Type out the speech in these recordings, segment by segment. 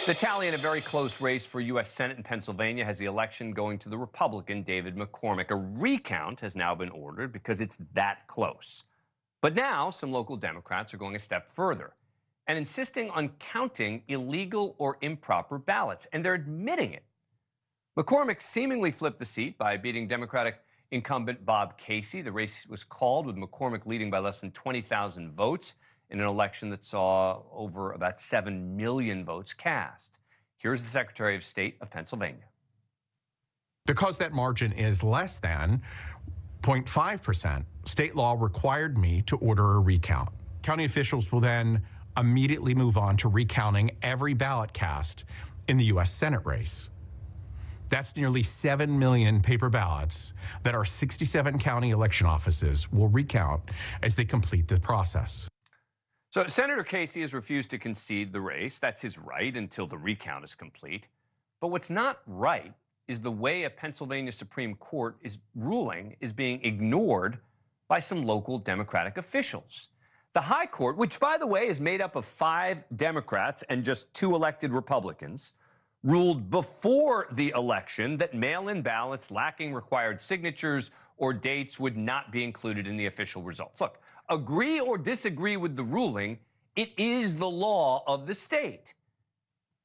The tally in a very close race for U.S. Senate in Pennsylvania has the election going to the Republican David McCormick. A recount has now been ordered because it's that close. But now some local Democrats are going a step further and insisting on counting illegal or improper ballots, and they're admitting it. McCormick seemingly flipped the seat by beating Democratic incumbent Bob Casey. The race was called with McCormick leading by less than 20,000 votes in an election that saw over about 7 million votes cast. Here's the Secretary of State of Pennsylvania. Because that margin is less than 0.5%, state law required me to order a recount. County officials will then immediately move on to recounting every ballot cast in the U.S. Senate race. That's nearly 7 million paper ballots that our 67 county election offices will recount as they complete the process. So Senator Casey has refused to concede the race. That's his right until the recount is complete. But what's not right is the way a Pennsylvania Supreme Court is ruling is being ignored by some local Democratic officials. The High Court, which, by the way, is made up of 5 Democrats and just 2 elected Republicans, ruled before the election that mail-in ballots lacking required signatures or dates would not be included in the official results. Look, agree or disagree with the ruling, it is the law of the state.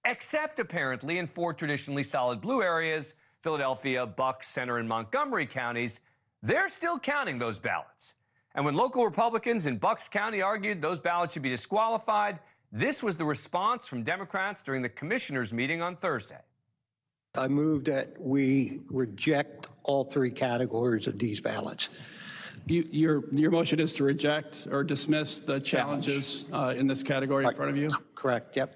Except, apparently, in 4 traditionally solid blue areas, Philadelphia, Bucks, Center, and Montgomery counties, they're still counting those ballots. And when local Republicans in Bucks County argued those ballots should be disqualified, this was the response from Democrats during the commissioners' meeting on Thursday. I move that we reject all 3 categories of these ballots. Your motion is to reject or dismiss the challenges in this category in front of you? Correct, yep.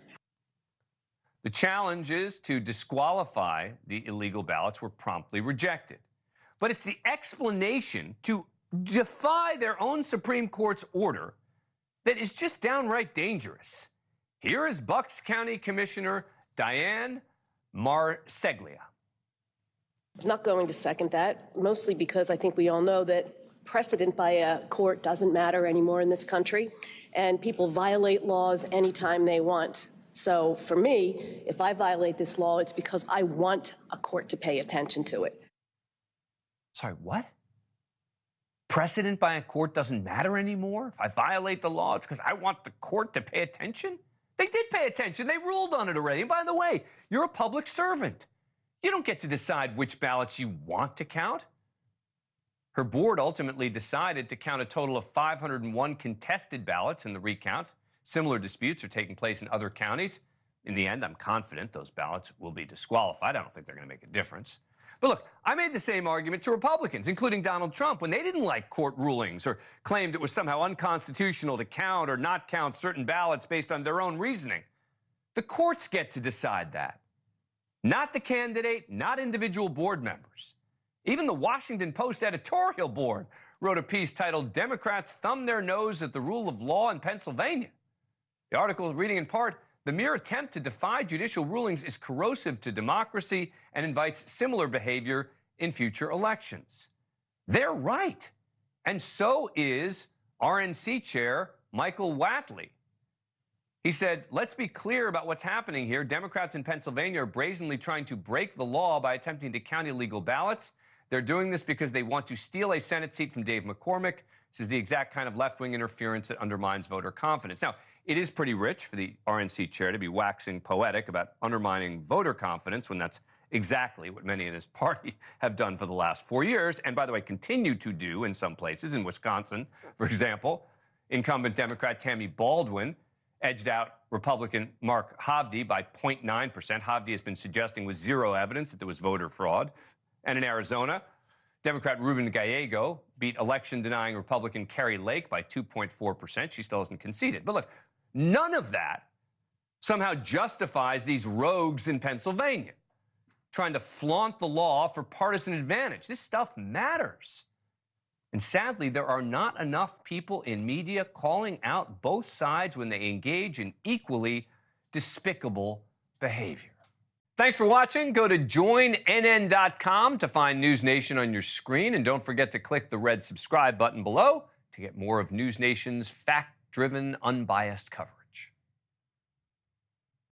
The challenges to disqualify the illegal ballots were promptly rejected. But it's the explanation to defy their own Supreme Court's order that is just downright dangerous. Here is Bucks County Commissioner Diane Marseglia. I'm not going to second that, mostly because I think we all know that precedent by a court doesn't matter anymore in this country, and people violate laws anytime they want. So for me, if I violate this law, it's because I want a court to pay attention to it. Sorry, what? Precedent by a court doesn't matter anymore? If I violate the law, it's because I want the court to pay attention? They did pay attention. They ruled on it already. And by the way, you're a public servant. You don't get to decide which ballots you want to count. Her board ultimately decided to count a total of 501 contested ballots in the recount. Similar disputes are taking place in other counties. In the end, I'm confident those ballots will be disqualified. I don't think they're going to make a difference. But look, I made the same argument to Republicans, including Donald Trump, when they didn't like court rulings or claimed it was somehow unconstitutional to count or not count certain ballots based on their own reasoning. The courts get to decide that. Not the candidate, not individual board members. Even the Washington Post editorial board wrote a piece titled "Democrats Thumb Their Nose at the Rule of Law in Pennsylvania." The article is reading in part, "The mere attempt to defy judicial rulings is corrosive to democracy and invites similar behavior in future elections." They're right. And so is RNC Chair Michael Whatley. He said, "Let's be clear about what's happening here. Democrats in Pennsylvania are brazenly trying to break the law by attempting to count illegal ballots. They're doing this because they want to steal a Senate seat from Dave McCormick. This is the exact kind of left-wing interference that undermines voter confidence." Now, it is pretty rich for the RNC chair to be waxing poetic about undermining voter confidence when that's exactly what many in his party have done for the last 4 years, and by the way, continue to do in some places. In Wisconsin, for example, incumbent Democrat Tammy Baldwin edged out Republican Mark Hovde by 0.9%. Hovde has been suggesting with zero evidence that there was voter fraud. And in Arizona, Democrat Ruben Gallego beat election-denying Republican Carrie Lake by 2.4%. She still hasn't conceded. But look, none of that somehow justifies these rogues in Pennsylvania trying to flaunt the law for partisan advantage. This stuff matters. And sadly, there are not enough people in media calling out both sides when they engage in equally despicable behavior. Thanks for watching. Go to joinnn.com to find NewsNation on your screen. And don't forget to click the red subscribe button below to get more of NewsNation's fact-driven, unbiased coverage.